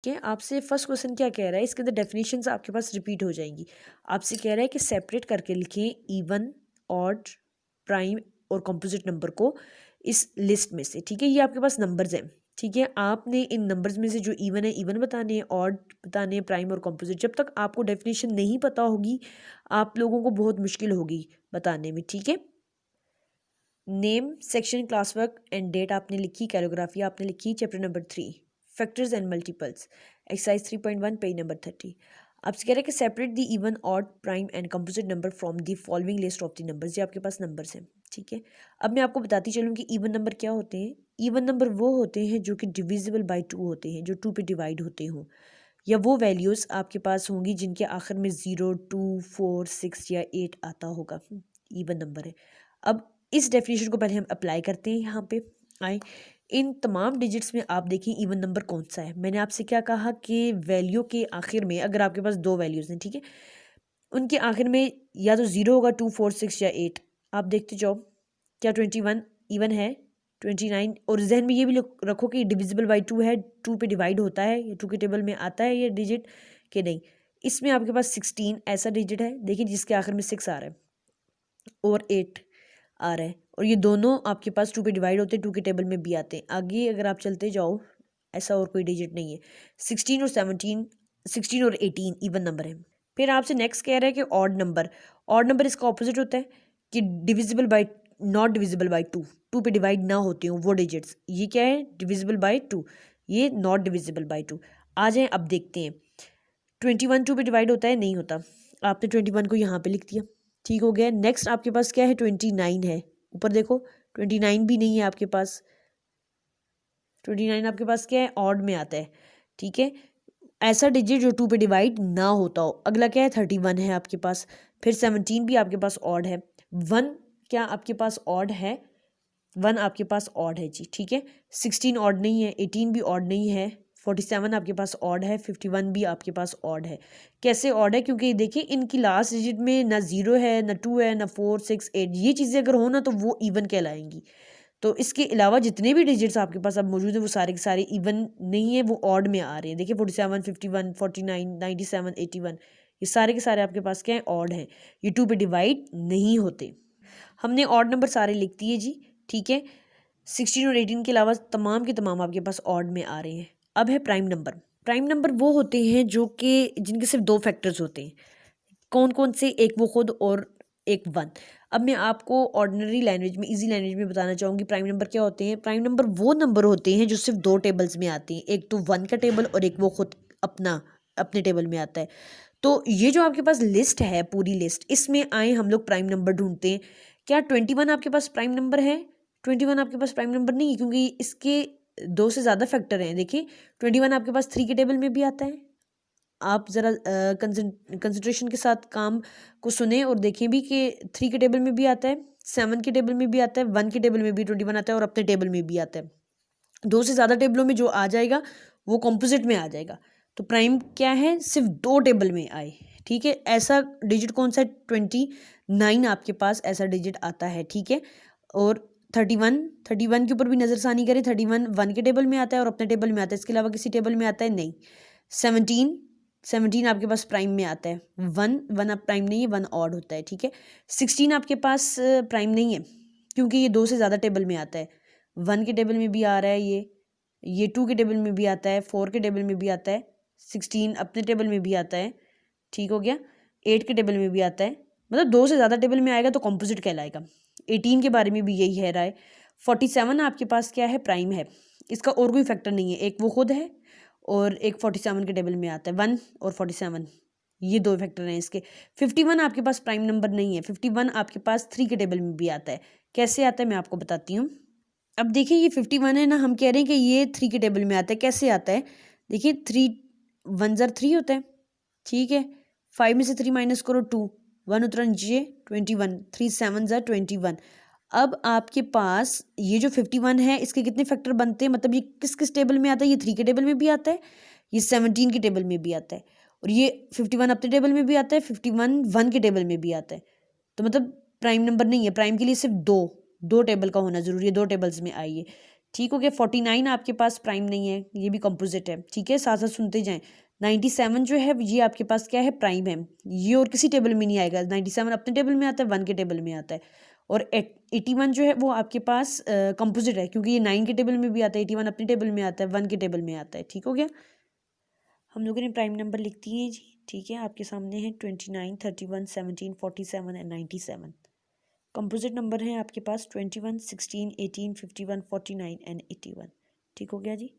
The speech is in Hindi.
कि आपसे फर्स्ट क्वेश्चन क्या कह रहा है, इसके अंदर डेफिनेशंस आपके पास रिपीट हो जाएंगी। आपसे कह रहा है कि सेपरेट करके लिखें इवन, ऑड, प्राइम और कंपोजिट नंबर को इस लिस्ट में से। ठीक है, ये आपके पास नंबर्स हैं। ठीक है, आपने इन नंबर्स में से जो इवन है इवन बताने हैं, ऑड बताने हैं, प्राइम और कंपोजिट। जब तक आपको डेफिनेशन नहीं पता होगी आप लोगों को बहुत मुश्किल होगी बताने में। ठीक है, name, section, class work and date आपने लिखी, कैलोग्राफी आपने लिखी, chapter number 3 factors and multiples, exercise 3.1 page number 30। आपसे कह रहे हैं कि separate the even, odd, prime and composite number from the following list of the numbers. ये आपके पास नंबर्स हैं। ठीक है, अब मैं आपको बताती चलूँ कि इवन नंबर क्या होते हैं। इवन नंबर वो होते हैं जो कि डिविजिबल बाई 2 होते हैं, जो 2 पे डिवाइड होते हों, या वो वैल्यूज़ आपके पास होंगी जिनके आखिर में 0, 2, 4, 6 या 8 आता होगा। इवन नंबर है। अब इस डेफिनेशन को पहले हम अप्लाई करते हैं। यहाँ पे आए, इन तमाम डिजिट्स में आप देखें इवन नंबर कौन सा है। मैंने आपसे क्या कहा कि वैल्यू के आखिर में अगर आपके पास 2 वैल्यूज़ हैं, ठीक है, उनके आखिर में या तो 0 होगा, 2, 4, 6 या 8। आप देखते जाओ, क्या 21 इवन है, 29, और जहन में ये भी रखो कि डिविजिबल बाई 2 है, 2 पे डिवाइड होता है, या 2 के टेबल में आता है ये डिजिट कि नहीं। इसमें आपके पास 16 ऐसा डिजिट है, देखिए, जिसके आखिर में 6 आ रहा है और 8 आ रहा है, और ये दोनों आपके पास 2 पे डिवाइड होते हैं, 2 के टेबल में भी आते हैं। आगे अगर आप चलते जाओ, ऐसा और कोई डिजिट नहीं है। 16 और 17, 16 और 18 इवन नंबर है। फिर आपसे नेक्स्ट कह रहा है कि ऑड नंबर। ऑड नंबर इसका ऑपोजिट होता है कि divisible by, not divisible by 2, 2 पे डिवाइड ना होते हो वो डिजिट्स। ये क्या है, डिविजिबल बाई 2, ये नॉट डिविजिबल बाई 2। आ जाए, अब देखते हैं। 21 2 पे डिवाइड होता है, नहीं होता। आपने 21 को यहाँ पे लिख दिया, ठीक हो गया। नेक्स्ट आपके पास क्या है, 29 है। ऊपर देखो, 29 भी नहीं है आपके पास। 29 आपके पास क्या है, ऑड में आता है। ठीक है, ऐसा डिजिट जो 2 पे डिवाइड ना होता हो। अगला क्या है, 31 है आपके पास। फिर 17 भी आपके पास ऑड है। 1 क्या आपके पास ऑड है, 1 आपके पास ऑड है जी। ठीक है, 16 ऑड नहीं है, 18 भी ऑड नहीं है, 47 आपके पास ऑड है, 51 भी आपके पास ऑड है। कैसे ऑड है, क्योंकि देखिए इनकी लास्ट डिजिट में ना 0 है, ना 2 है, ना 4, 6, 8। ये चीज़ें अगर हो ना तो वो इवन कहलाएंगी। तो इसके अलावा जितने भी डिजिट्स आपके पास अब मौजूद है वो सारे के सारे इवन नहीं है, वो ऑड में आ रहे हैं। देखिए 47, 51, 49, 97, 81, ये सारे के सारे आपके पास क्या है, ऑड हैं। ये 2 पे डिवाइड नहीं होते। हमने ऑड नंबर सारे लिख दिए जी। ठीक है, 16 और 18 के अलावा तमाम के तमाम आपके पास ऑड में आ रहे हैं। अब है प्राइम नंबर। प्राइम नंबर वो होते हैं जो कि जिनके सिर्फ 2 फैक्टर्स होते हैं। कौन कौन से, एक वो खुद और एक 1। अब मैं आपको ऑर्डिनरी लैंग्वेज में, इजी लैंग्वेज में बताना चाहूँगी प्राइम नंबर क्या होते हैं। प्राइम नंबर वो नंबर होते हैं जो सिर्फ 2 टेबल्स में आते हैं, एक तो 1 का टेबल और एक वो खुद अपने टेबल में आता है। तो ये जो आपके पास लिस्ट है, पूरी लिस्ट, इसमें आए हम लोग प्राइम नंबर ढूंढते हैं। क्या 21 आपके पास प्राइम नंबर है? 21 आपके पास प्राइम नंबर नहीं है, क्योंकि इसके 2 से ज़्यादा फैक्टर हैं। देखिए 21 आपके पास 3 के टेबल में भी आता है। आप ज़रा कंसंट्रेशन के साथ काम को सुने और देखें भी कि 3 के टेबल में भी आता है, 7 के टेबल में भी आता है, 1 के टेबल में भी 21 आता है, और अपने टेबल में भी आता है। 2 से ज़्यादा टेबलों में जो आ जाएगा वो कंपोजिट में आ जाएगा। तो प्राइम क्या है, सिर्फ 2 टेबल में आए। ठीक है, ऐसा डिजिट कौन सा है, 29 आपके पास ऐसा डिजिट आता है। ठीक है, और 31 के ऊपर भी नज़रसानी करें। 31 1 के टेबल में आता है और अपने टेबल में आता है, इसके अलावा किसी टेबल में आता है नहीं। 17 आपके पास प्राइम में आता है। 1 आप प्राइम नहीं है, 1 ऑड होता है। ठीक है, 16 आपके पास प्राइम नहीं है, क्योंकि ये 2 से ज़्यादा टेबल में आता है। 1 के टेबल में भी आ रहा है, ये 2 के टेबल में भी आता है, 4 के टेबल में भी आता है, 16 अपने टेबल में भी आता है। ठीक हो गया, 8 के टेबल में भी आता है। मतलब 2 से ज़्यादा टेबल में आएगा तो कंपोजिट कहलाएगा। 18 के बारे में भी यही है राय। 47 आपके पास क्या है, प्राइम है। इसका और कोई फैक्टर नहीं है, एक वो खुद है और एक 47 के टेबल में आता है। 1 और 47 ये 2 फैक्टर हैं इसके। 51 आपके पास प्राइम नंबर नहीं है। 51 आपके पास 3 के टेबल में भी आता है। कैसे आता है मैं आपको बताती हूँ। अब देखिए ये 51 है ना, हम कह रहे हैं कि ये 3 के टेबल में आता है। कैसे आता है, देखिए 3 1 ज़र 3 होता है। ठीक है, 5 में से 3 माइनस करो 2, 1 उतरा नीचे 21, 3 7 ज़र 21। अब आपके पास ये जो 51 है इसके कितने फैक्टर बनते हैं, मतलब ये किस किस टेबल में आता है, ये 3 के टेबल में भी आता है, ये 17 के टेबल में भी आता है, और ये 51 अपने टेबल में भी आता है, 51 1 के टेबल में भी आता है। तो मतलब प्राइम नंबर नहीं है। प्राइम के लिए सिर्फ दो टेबल का होना जरूरी है, 2 टेबल्स में आइए। ठीक हो गया। 49 आपके पास प्राइम नहीं है, ये भी कंपोजिट है। ठीक है, साथ साथ सुनते जाएं। 97 जो है ये आपके पास क्या है, प्राइम है। ये और किसी टेबल में नहीं आएगा। 97 अपने टेबल में आता है, 1 के टेबल में आता है। और 81 जो है वो आपके पास कंपोजिट है, क्योंकि ये 9 के टेबल में भी आता है, 81 अपने टेबल में आता है, 1 के टेबल में आता है। ठीक हो गया। हम लोगों ने प्राइम नंबर लिख दिए जी। ठीक है, आपके सामने है 29, 31, 17, 47 एंड 97। कंपोजिट नंबर है आपके पास 21, 16, 18, 51, 49 एंड 81। ठीक हो गया जी।